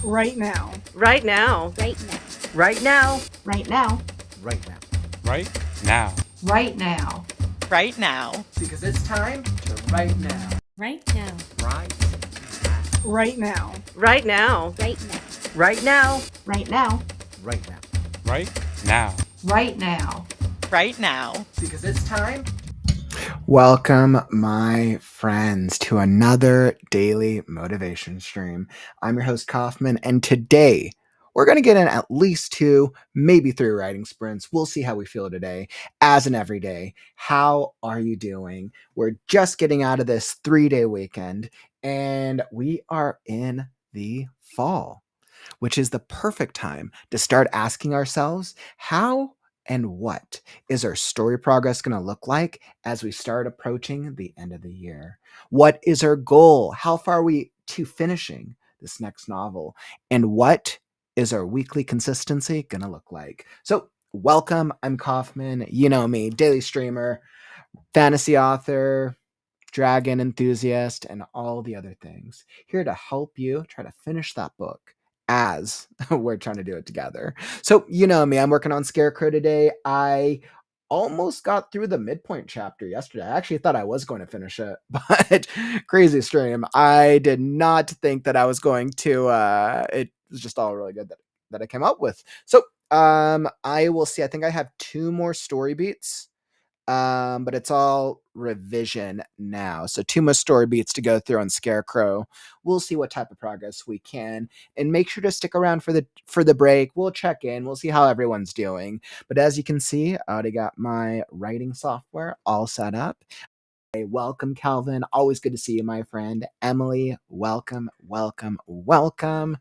Right now. Right now. Right now. Right now. Right now. Right now. Right now. Right now. Right now. Because it's time to right now. Right now. Right Right. now. Right now. Right now. Right now. Right now. Right now. Right now. Right now. Right now. Because it's time. Welcome, my friends, to another daily motivation stream. I'm your host, Kaufman, and today we're going to get in at least 2, maybe 3 writing sprints. We'll see how we feel today, as in every day. How are you doing? We're just getting out of this 3-day weekend, and we are in the fall, which is the perfect time to start asking ourselves, how and what is our story progress going to look like as we start approaching the end of the year? What is our goal? How far are we to finishing this next novel? And what is our weekly consistency going to look like? So welcome, I'm Kaufman. You know me, daily streamer, fantasy author, dragon enthusiast, and all the other things. Here to help you try to finish that book as we're trying to do it together. So, you know me, I'm working on Scarecrow today. I almost got through the midpoint chapter yesterday. I actually thought I was going to finish it, but crazy stream. I did not think that I was going to. It was just all really good that I came up with. So, I will see. I think I have 2 more story beats. But it's all revision now. So 2 more story beats to go through on Scarecrow. We'll see what type of progress we can, and make sure to stick around for the break. We'll check in. We'll see how everyone's doing. But as you can see, I already got my writing software all set up. Hey, welcome, Calvin. Always good to see you, my friend. Emily, welcome, welcome, welcome.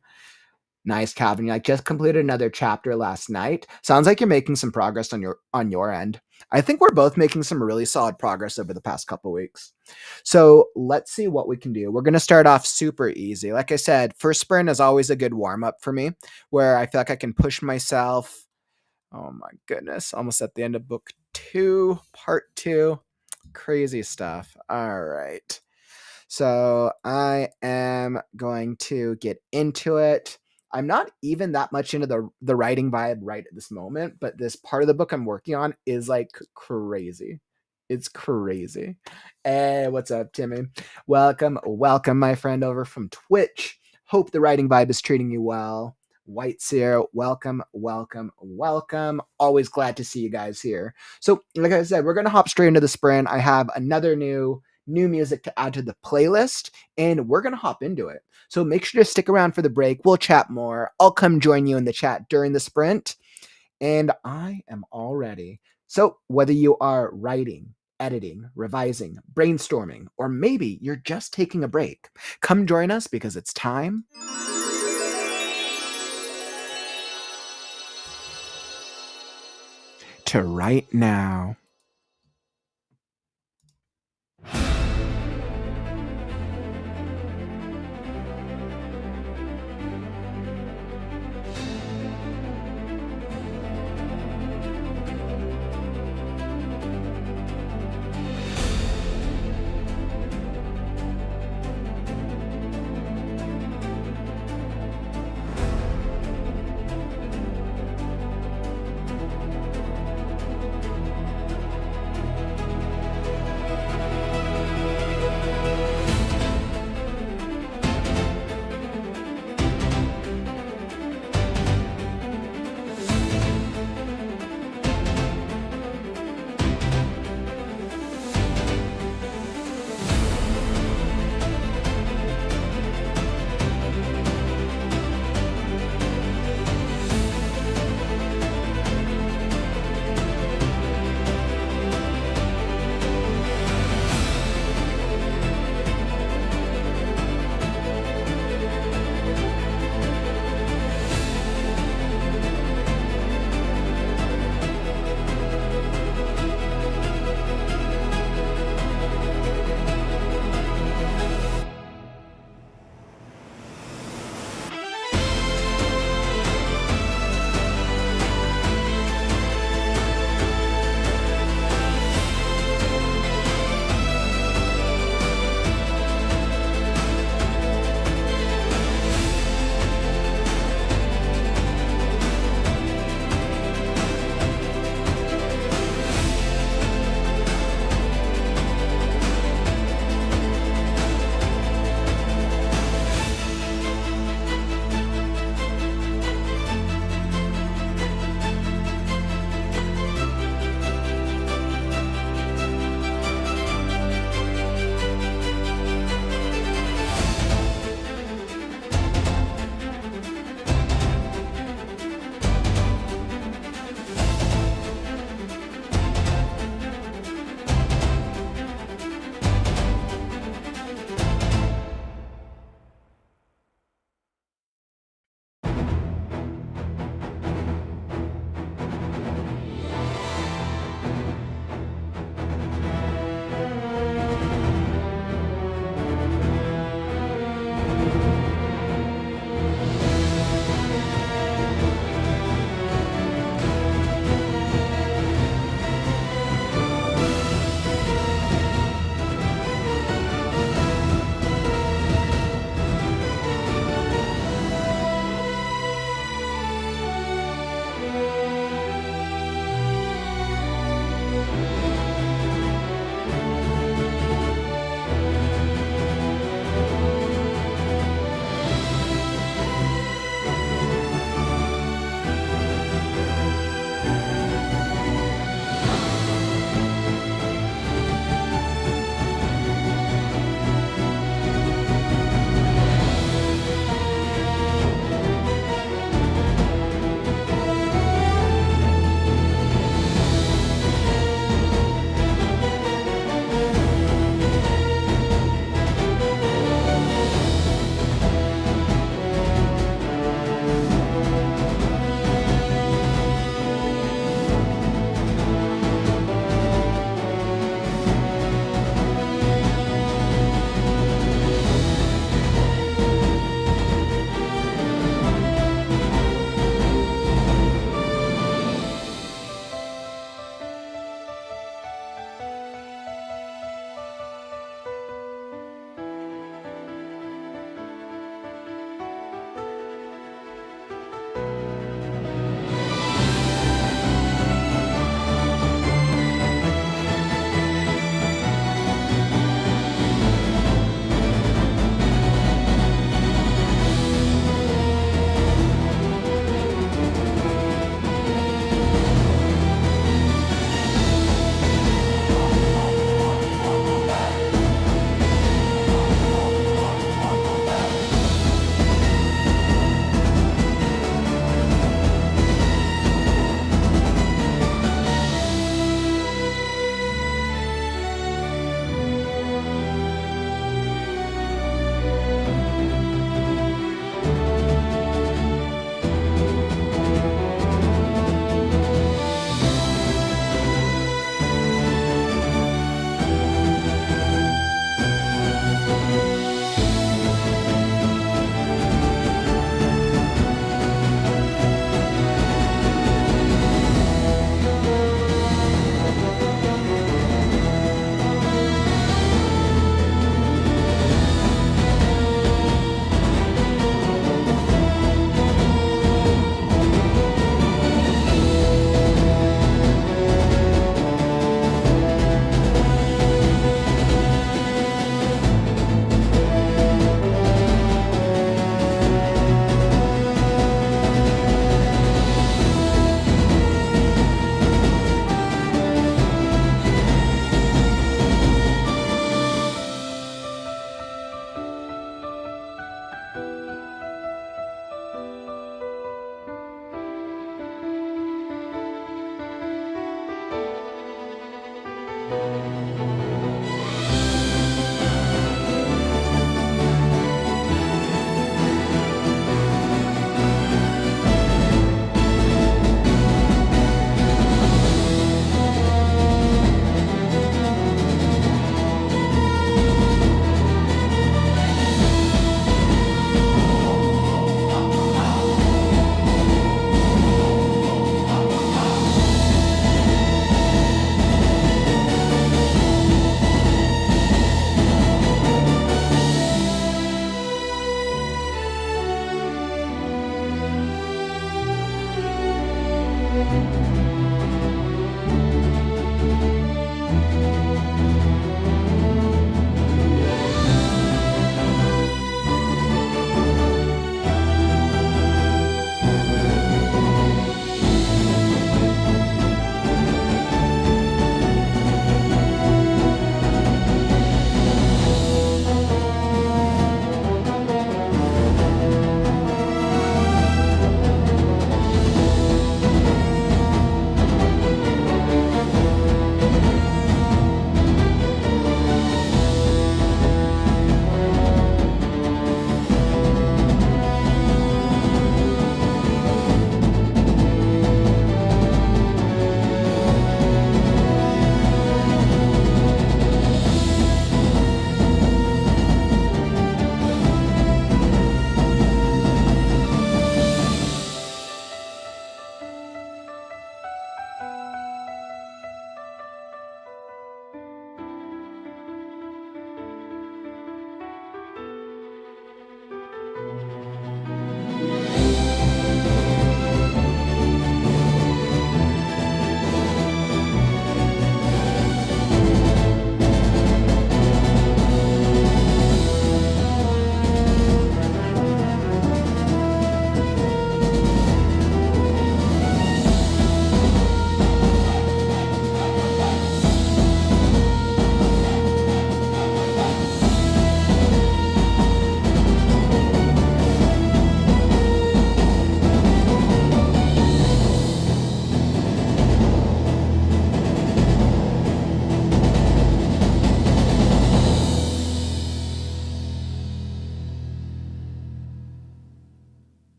Nice, Calvin. You just completed another chapter last night. Sounds like you're making some progress on your end. I think we're both making some really solid progress over the past couple weeks. So let's see what we can do. We're going to start off super easy. Like I said, first sprint is always a good warm-up for me, where I feel like I can push myself. Oh my goodness. Almost at the end of book 2, part 2. Crazy stuff. All right. So I am going to get into it. I'm not even that much into the writing vibe right at this moment, but this part of the book I'm working on is like crazy. It's crazy. Hey, what's up, Timmy? Welcome, my friend over from Twitch. Hope the writing vibe is treating you well. White Seer, welcome, welcome, welcome. Always glad to see you guys here. So, like I said, we're going to hop straight into the sprint. I have another new music to add to the playlist, and we're going to hop into it. So make sure to stick around for the break. We'll chat more. I'll come join you in the chat during the sprint, and I am all ready. So whether you are writing, editing, revising, brainstorming, or maybe you're just taking a break, come join us because it's time to write now.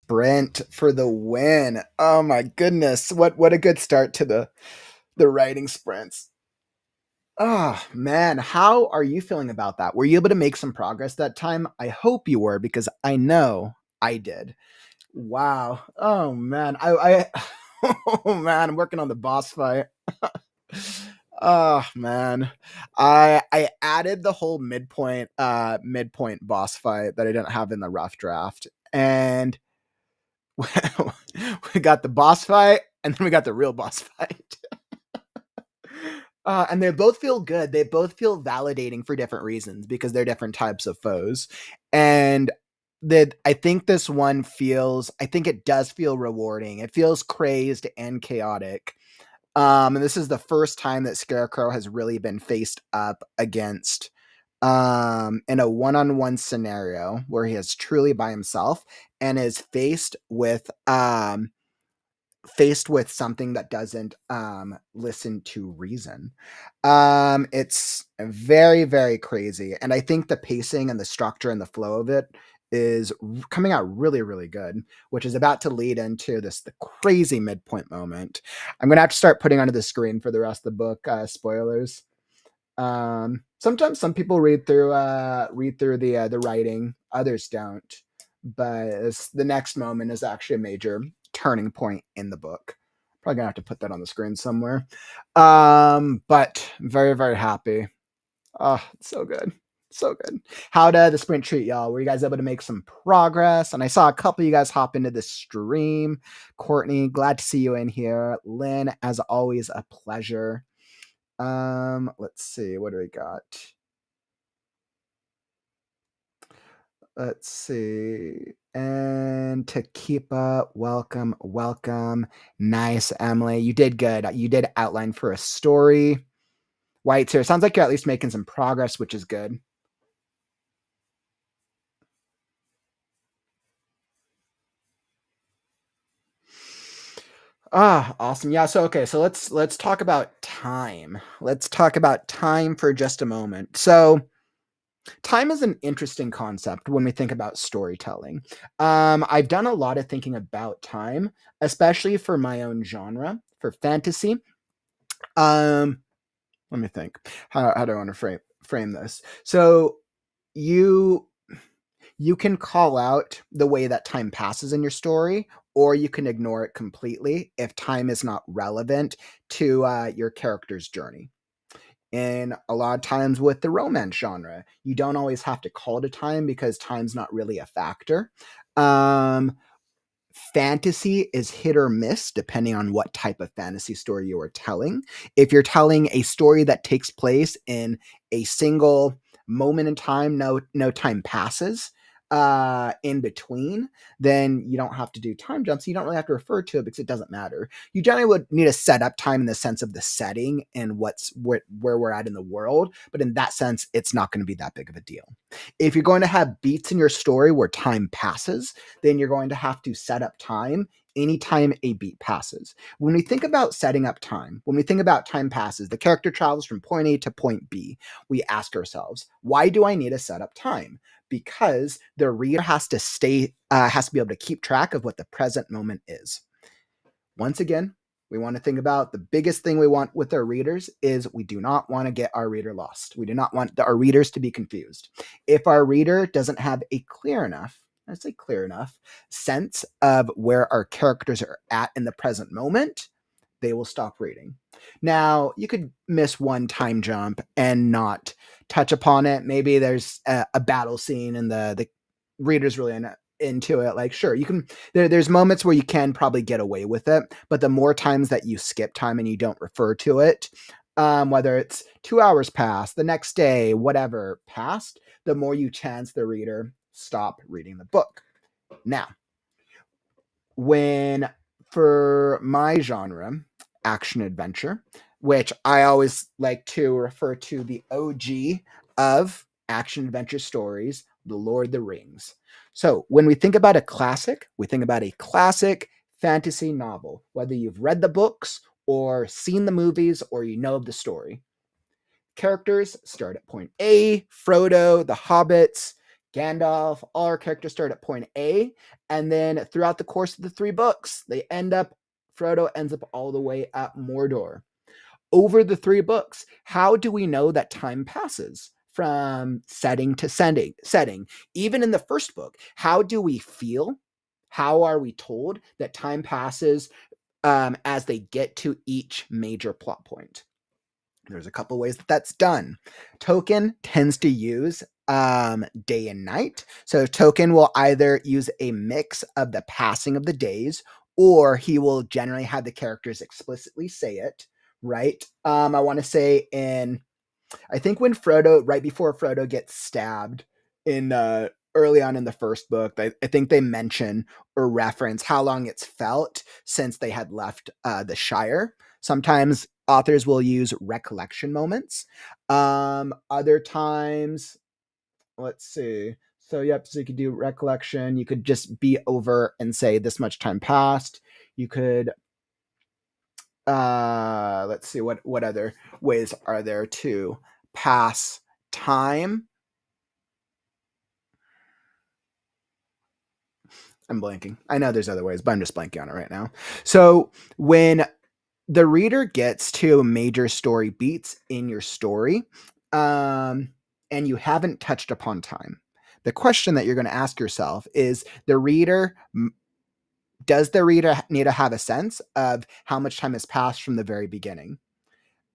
sprint for the win. Oh my goodness. What a good start to the writing sprints. Oh man, how are you feeling about that? Were you able to make some progress that time? I hope you were because I know I did. Wow. Oh man. Oh man, I'm working on the boss fight. Oh man. I added the whole midpoint boss fight that I didn't have in the rough draft. And we got the boss fight and then we got the real boss fight. And they both feel good. They both feel validating for different reasons because they're different types of foes. And I think this one I think it does feel rewarding. It feels crazed and chaotic. And this is the first time that Scarecrow has really been faced up against in a one-on-one scenario where he is truly by himself and is faced with something that doesn't listen to reason. It's very, very crazy. And I think the pacing and the structure and the flow of it is coming out really, really good, which is about to lead into the crazy midpoint moment. I'm going to have to start putting onto the screen for the rest of the book spoilers. Sometimes some people read through the writing, others don't. But the next moment is actually a major turning point in the book. Probably gonna have to put that on the screen somewhere. But very, very happy. Oh, it's so good. So good. How did the sprint treat y'all? Were you guys able to make some progress? And I saw a couple of you guys hop into the stream. Courtney, glad to see you in here. Lynn, as always, a pleasure. Let's see, what do we got? Let's see. And Takipa, welcome. Nice, Emily. You did good. You did outline for a story. White's here. Sounds like you're at least making some progress, which is good. Awesome. Yeah, so okay, so let's talk about time. Let's talk about time for just a moment. So time is an interesting concept when we think about storytelling. I've done a lot of thinking about time, especially for my own genre, for fantasy. Let me think. How do I want to frame this? So you can call out the way that time passes in your story, or you can ignore it completely if time is not relevant to your character's journey. And a lot of times with the romance genre, you don't always have to call to time because time's not really a factor. Fantasy is hit or miss depending on what type of fantasy story you are telling. If you're telling a story that takes place in a single moment in time, no time passes in between, then you don't have to do time jumps. You don't really have to refer to it because it doesn't matter. You generally would need to set up time in the sense of the setting and where we're at in the world, but in that sense, it's not going to be that big of a deal. If you're going to have beats in your story where time passes, then you're going to have to set up time anytime a beat passes. When we think about setting up time, when we think about time passes, the character travels from point A to point B. We ask ourselves, why do I need to set up time? Because the reader has to be able to keep track of what the present moment is. Once again, we want to think about the biggest thing we want with our readers is we do not want to get our reader lost. We do not want our readers to be confused. If our reader doesn't have a clear enough sense of where our characters are at in the present moment, they will stop reading. Now, you could miss one time jump and not touch upon it. Maybe there's a battle scene and the reader's really into it. Like, sure, you can, there's moments where you can probably get away with it, but the more times that you skip time and you don't refer to it, whether it's 2 hours past, the next day, whatever passed, the more you chance the reader stop reading the book. Now, for my genre, action adventure, which I always like to refer to the OG of action adventure stories, The Lord of the Rings. So when we think about a classic, we think about a classic fantasy novel, whether you've read the books or seen the movies or you know of the story. Characters start at point A, Frodo, the hobbits, Gandalf, all our characters start at point A, and then throughout the course of the 3 books, Frodo ends up all the way at Mordor. Over the 3 books, how do we know that time passes from setting to setting? Even in the first book, how do we feel? How are we told that time passes as they get to each major plot point? There's a couple ways that that's done. Tolkien tends to use day and night. So Tolkien will either use a mix of the passing of the days, or he will generally have the characters explicitly say it, right? I want to say I think when right before Frodo gets stabbed in early on in the first book, I think they mention or reference how long it's felt since they had left the Shire. Sometimes authors will use recollection moments. Other times, let's see. So you could do recollection. You could just be over and say this much time passed. You could let's see what other ways are there to pass time. I'm blanking. I know there's other ways, but I'm just blanking on it right now. So when the reader gets to major story beats in your story, and you haven't touched upon time, the question that you're going to ask yourself is: does the reader need to have a sense of how much time has passed from the very beginning?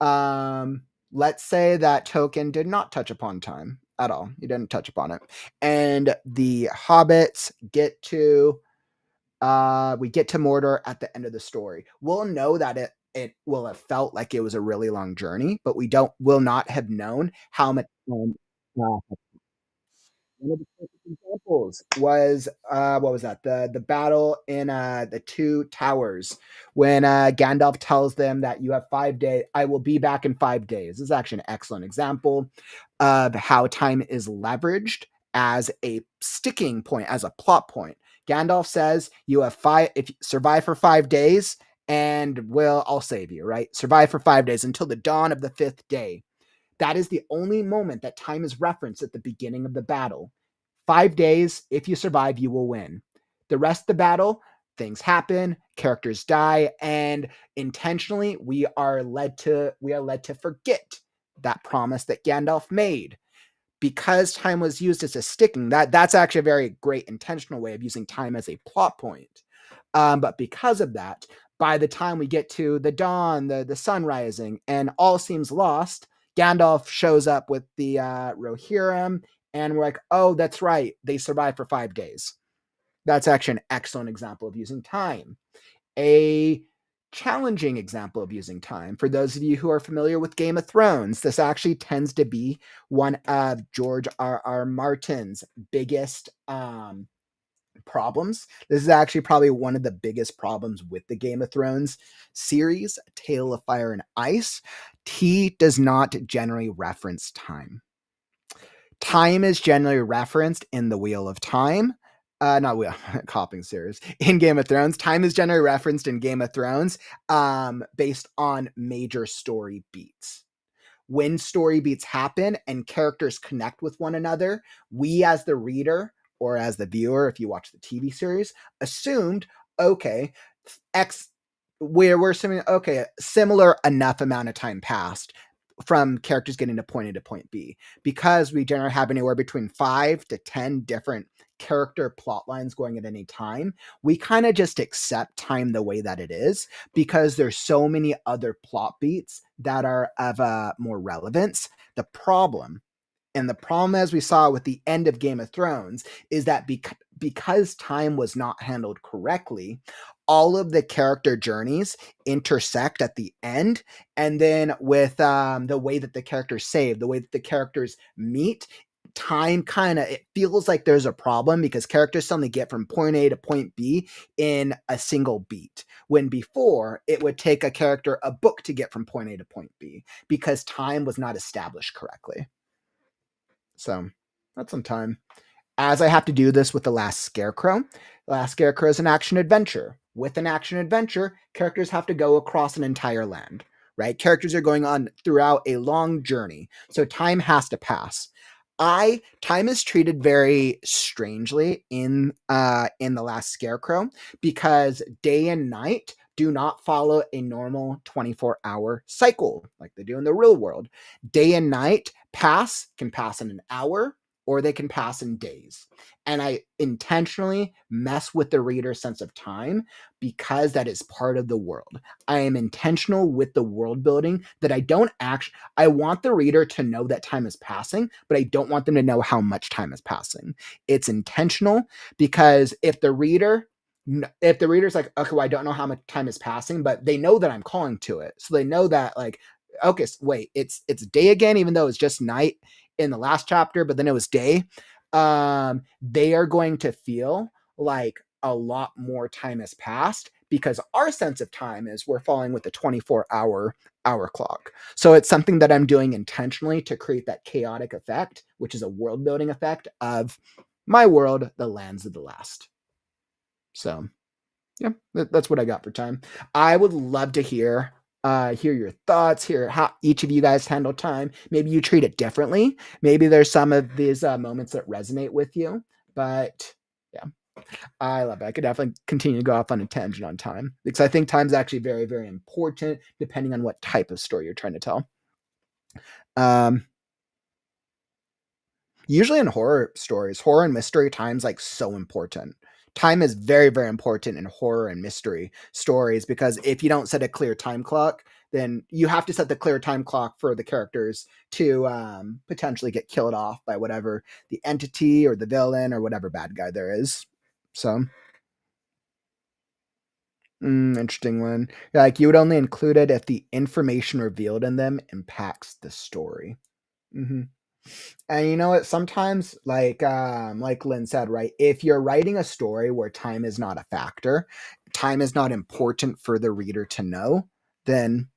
Let's say that Tolkien did not touch upon time at all. He didn't touch upon it. And the hobbits get to we get to Mordor at the end of the story. We'll know that it will have felt like it was a really long journey, but will not have known how much time. One of the perfect examples was what was that? The battle in the 2 towers when Gandalf tells them that you have 5 days. I will be back in 5 days. This is actually an excellent example of how time is leveraged as a sticking point, as a plot point. Gandalf says you have 5. If you survive for 5 days, and I'll save you. Right? Survive for 5 days until the dawn of the 5th day. That is the only moment that time is referenced at the beginning of the battle. 5 days, if you survive, you will win. The rest of the battle, things happen, characters die, and intentionally we are led to forget that promise that Gandalf made. Because time was used as a sticking, that's actually a very great intentional way of using time as a plot point. But because of that, by the time we get to the dawn, the sun rising, and all seems lost, Gandalf shows up with the Rohirrim, and we're like, oh, that's right. They survived for 5 days. That's actually an excellent example of using time. A challenging example of using time, for those of you who are familiar with Game of Thrones, this actually tends to be one of George R.R. Martin's biggest problems. This is actually probably one of the biggest problems with the Game of Thrones series, Tale of Fire and Ice. He does not generally reference time. Time is generally referenced in the Wheel of Time. Not Wheel, copying series. In Game of Thrones, time is generally referenced in Game of Thrones based on major story beats. When story beats happen and characters connect with one another, we as the reader, or as the viewer, if you watch the TV series, assumed, okay, we're assuming, okay, similar enough amount of time passed from characters getting to point A to point B. Because we generally have anywhere between 5 to 10 different character plot lines going at any time, we kind of just accept time the way that it is, because there's so many other plot beats that are of more relevance. The problem as we saw with the end of Game of Thrones is that because time was not handled correctly, all of the character journeys intersect at the end, and then with the way that the characters save, the way that the characters meet, time it feels like there's a problem, because characters suddenly get from point A to point B in a single beat, when before it would take a character a book to get from point A to point B, because time was not established correctly. So that's some time. As I have to do this with The Last Scarecrow. The Last Scarecrow is an action adventure. With an action adventure, characters have to go across an entire land, right? Characters are going on throughout a long journey, so time has to pass. Time is treated very strangely in the Last Scarecrow, because day and night do not follow a normal 24-hour cycle like they do in the real world. Day and night can pass in an hour, or they can pass in days. And I intentionally mess with the reader's sense of time because that is part of the world. I am intentional with the world building that I want the reader to know that time is passing, but I don't want them to know how much time is passing. It's intentional, because if the reader's like, okay, well, I don't know how much time is passing, but they know that I'm calling to it. So they know that, like, okay, wait, it's day again, even though it's just night in the last chapter, but then it was day. They are going to feel like a lot more time has passed, because our sense of time is we're following with a 24-hour clock. So it's something that I'm doing intentionally to create that chaotic effect, which is a world building effect of my world, the lands of the last. So yeah, that's what I got for time. I would love to hear your thoughts, hear how each of you guys handle time. Maybe you treat it differently. Maybe there's some of these moments that resonate with you. But yeah, I love it. I could definitely continue to go off on a tangent on time, because I think time's actually very, very important depending on what type of story you're trying to tell. Usually in horror stories, horror and mystery, time's like so important. Time is very, very important in horror and mystery stories, because if you don't set a clear time clock, then you have to set the clear time clock for the characters to potentially get killed off by whatever the entity or the villain or whatever bad guy there is. So, interesting one. Like, you would only include it if the information revealed in them impacts the story. Mm-hmm. And you know what? Sometimes, like Lynn said, right? If you're writing a story where time is not a factor, time is not important for the reader to know, then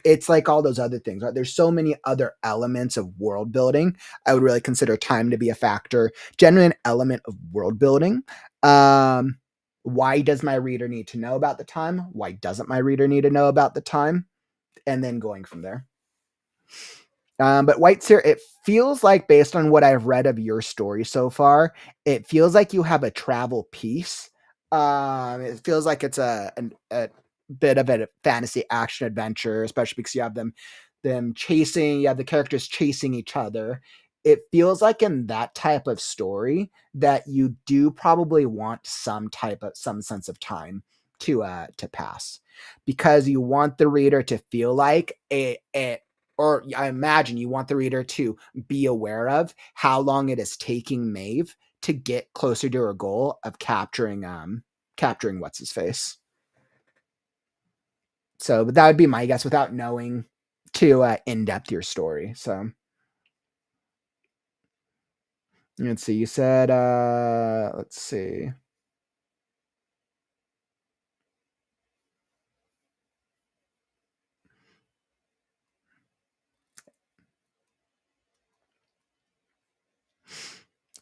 it's like all those other things, right? There's so many other elements of world building. I would really consider time to be a factor, generally an element of world building. Why does my reader need to know about the time? Why doesn't my reader need to know about the time? And then going from there. But White Seer, it feels like, based on what I've read of your story so far, it feels like you have a travel piece. It feels like it's a bit of a fantasy action adventure, especially because you have them chasing, you have the characters chasing each other. It feels like in that type of story that you do probably want some sense of time to pass, because you want the reader to feel like or I imagine you want the reader to be aware of how long it is taking Maeve to get closer to her goal of capturing what's his face. So, but that would be my guess without knowing to in-depth your story. So let's see. You said let's see.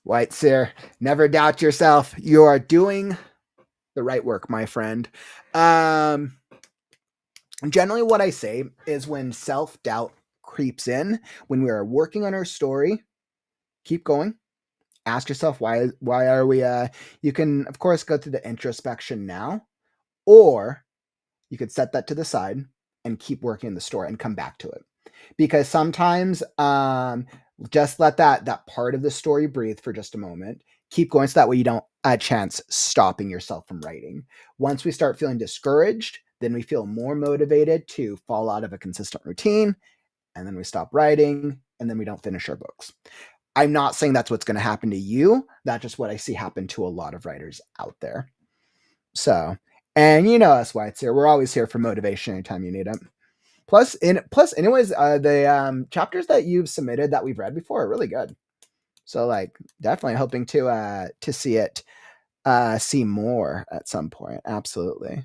White Seer, never doubt yourself. You are doing the right work, my friend. Generally what I say is, when self-doubt creeps in, when we are working on our story, keep going. Ask yourself, why are we you can of course go through the introspection now, or you could set that to the side and keep working the story and come back to it. Because sometimes just let that part of the story breathe for just a moment. Keep going, so that way you don't chance stopping yourself from writing. Once we start feeling discouraged, then we feel more motivated to fall out of a consistent routine, and then we stop writing, and then we don't finish our books. I'm not saying that's what's going to happen to you. That's just what I see happen to a lot of writers out there. So, and you know us, Whites, here, we're always here for motivation anytime you need it. Plus, anyways, the chapters that you've submitted that we've read before are really good. So, like, definitely hoping to see it, see more at some point. Absolutely.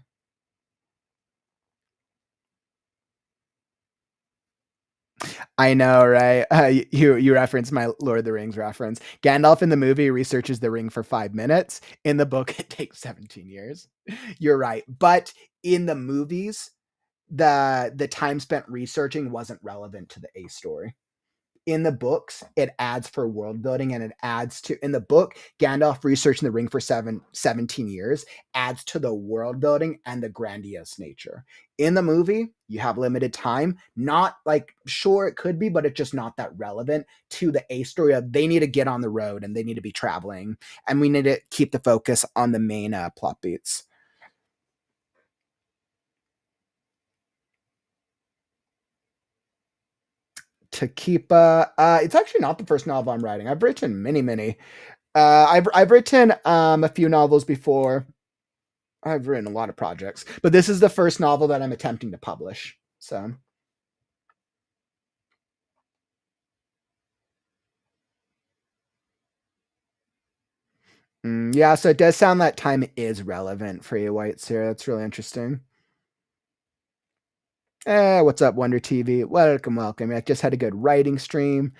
I know, right? You reference my Lord of the Rings reference. Gandalf in the movie researches the ring for 5 minutes. In the book, it takes 17 years. You're right. But in the movies, the time spent researching wasn't relevant to the A story. in the books, it adds for world building, and it adds to, in the book, Gandalf researching the ring for 17 years adds to the world building and the grandiose nature. In the movie, you have limited time. Not like, sure, it could be, but it's just not that relevant to the A story of they need to get on the road and they need to be traveling. And we need to keep the focus on the main plot beats. To keep it's actually not the first novel I'm writing. I've written many. I've written a few novels before. I've written a lot of projects, but this is the first novel that I'm attempting to publish. So yeah, so it does sound that time is relevant for you, White Sarah. That's really interesting. What's up, Wonder TV? Welcome. I just had a good writing stream.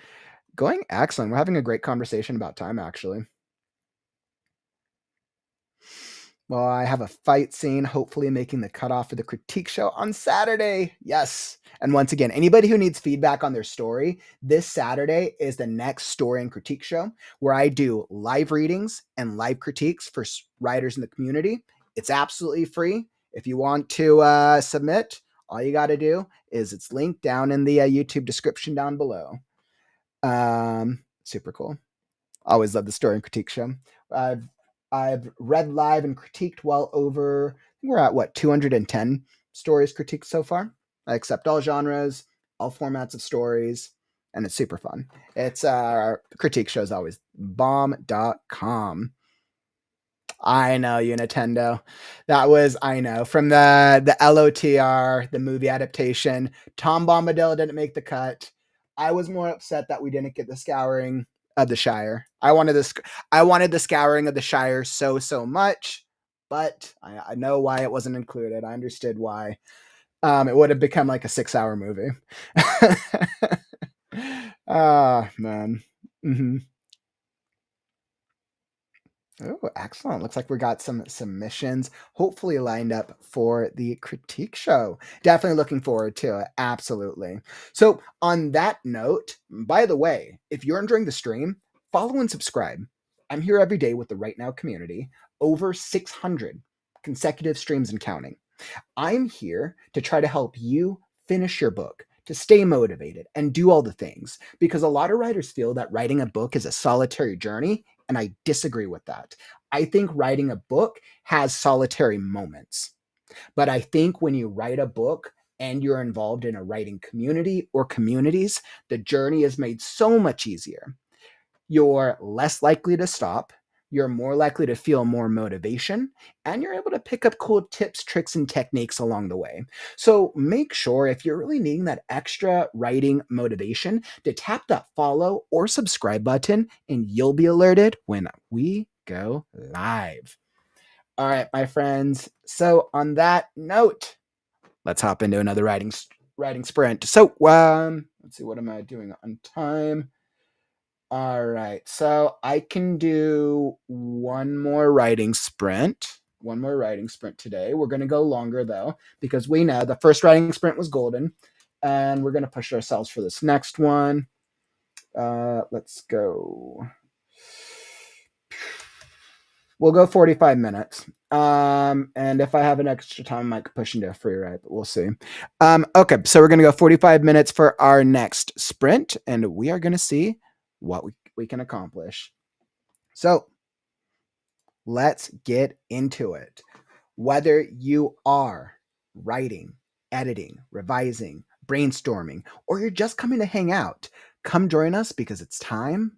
Going excellent. We're having a great conversation about time, actually. Well, I have a fight scene, hopefully making the cutoff for the critique show on Saturday. Yes. And once again, anybody who needs feedback on their story, this Saturday is the next story and critique show where I do live readings and live critiques for writers in the community. It's absolutely free. If you want to submit, all you got to do is it's linked down in the YouTube description down below. Super cool. Always love the story and critique show. I've read live and critiqued well over, we're at what, 210 stories critiqued so far. I accept all genres, all formats of stories, and it's super fun. It's critique show is always bomb.com. I know, you Nintendo. That was, I know, from the LOTR, the movie adaptation. Tom Bombadil didn't make the cut. I was more upset that we didn't get the Scouring of the Shire. I wanted the Scouring of the Shire so much, but I know why it wasn't included. I understood why. It would have become like a 6-hour movie. Man. Mm-hmm. Oh, excellent. Looks like we got some submissions hopefully lined up for the critique show. Definitely looking forward to it. Absolutely. So on that note, by the way, if you're enjoying the stream, follow and subscribe. I'm here every day with the Right Now community, over 600 consecutive streams and counting. I'm here to try to help you finish your book, to stay motivated and do all the things, because a lot of writers feel that writing a book is a solitary journey, and I disagree with that. I think writing a book has solitary moments, but I think when you write a book and you're involved in a writing community or communities, the journey is made so much easier. You're less likely to stop. You're more likely to feel more motivation, and you're able to pick up cool tips, tricks, and techniques along the way. So make sure, if you're really needing that extra writing motivation, to tap that follow or subscribe button, and you'll be alerted when we go live. All right, my friends. So on that note, let's hop into another writing sprint. So let's see, what am I doing on time? All right, so I can do one more writing sprint today. We're going to go longer, though, because we know the first writing sprint was golden, and we're going to push ourselves for this next one. Let's go. We'll go 45 minutes. And if I have an extra time, I might push into a free write, but we'll see. Okay, so we're going to go 45 minutes for our next sprint, and we are going to see what we can accomplish. So let's get into it. Whether you are writing, editing, revising, brainstorming, or you're just coming to hang out, come join us, because it's time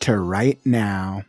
to write now.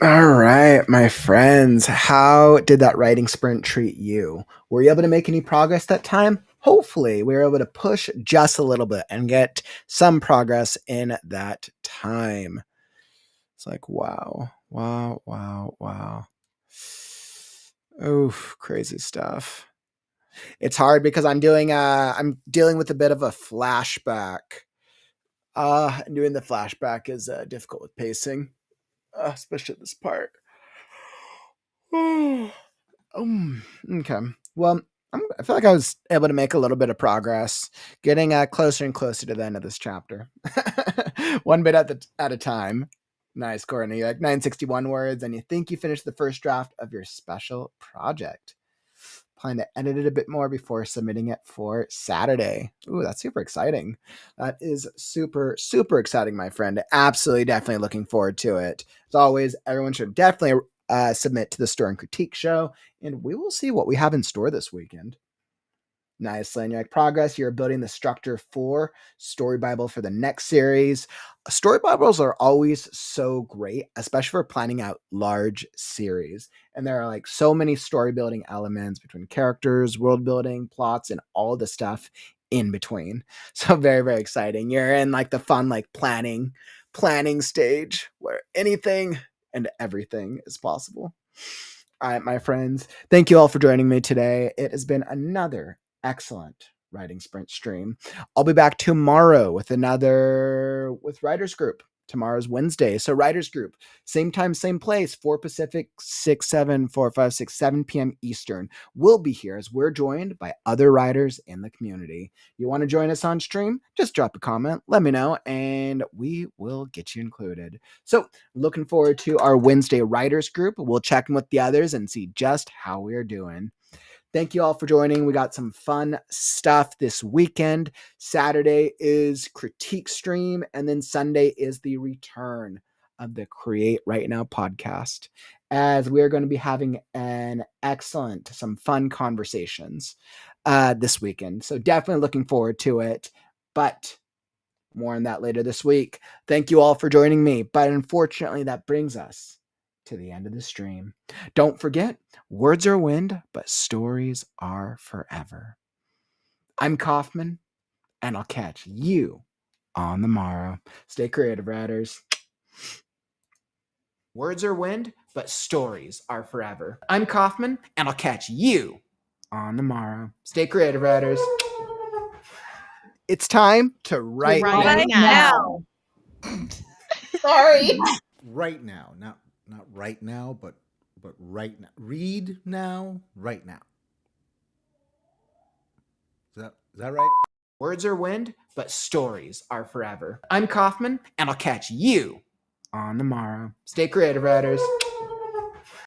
All right, my friends, how did that writing sprint treat you? Were you able to make any progress that time? Hopefully, we were able to push just a little bit and get some progress in that time. It's like, wow, wow, wow, wow. Oof, crazy stuff. It's hard because I'm dealing with a bit of a flashback. And doing the flashback is difficult with pacing, especially at this part. Okay. Well, I feel like I was able to make a little bit of progress, getting closer and closer to the end of this chapter. One bit at a time. Nice, Courtney. Like 961 words, and you think you finished the first draft of your special project. Plan to edit it a bit more before submitting it for Saturday. Ooh, that's super exciting. That is super, super exciting, my friend. Absolutely, definitely looking forward to it. As always, everyone should definitely submit to the Store and Critique show, and we will see what we have in store this weekend. Nice, Lanyard. Progress. You're building the structure for Story Bible for the next series. Story Bibles are always so great, especially for planning out large series. And there are like so many story building elements between characters, world building, plots, and all the stuff in between. So very, very exciting. You're in like the fun, like planning stage where anything and everything is possible. All right, my friends. Thank you all for joining me today. It has been another excellent writing sprint stream. I'll be back tomorrow with Writers Group. Tomorrow's Wednesday. So Writers Group, same time, same place, 4 Pacific, 7 p.m. Eastern. We'll be here as we're joined by other writers in the community. You want to join us on stream? Just drop a comment, let me know, and we will get you included. So looking forward to our Wednesday Writers Group. We'll check in with the others and see just how we are doing. Thank you all for joining. We got some fun stuff this weekend. Saturday is critique stream, and then Sunday is the return of the Create Right Now podcast, as we're going to be having some fun conversations this weekend. So definitely looking forward to it, but more on that later this week. Thank you all for joining me, but unfortunately that brings us to the end of the stream. Don't forget, words are wind, but stories are forever. I'm Kaufman, and I'll catch you on the morrow. Stay creative, writers. Words are wind, but stories are forever. I'm Kaufman, and I'll catch you on the morrow. Stay creative, writers. It's time to write Right now. Sorry. Right now, not right now, but right now. Read now, right now. Is that right? Words are wind, but stories are forever. I'm Kaufman, and I'll catch you on the morrow. Stay creative, writers.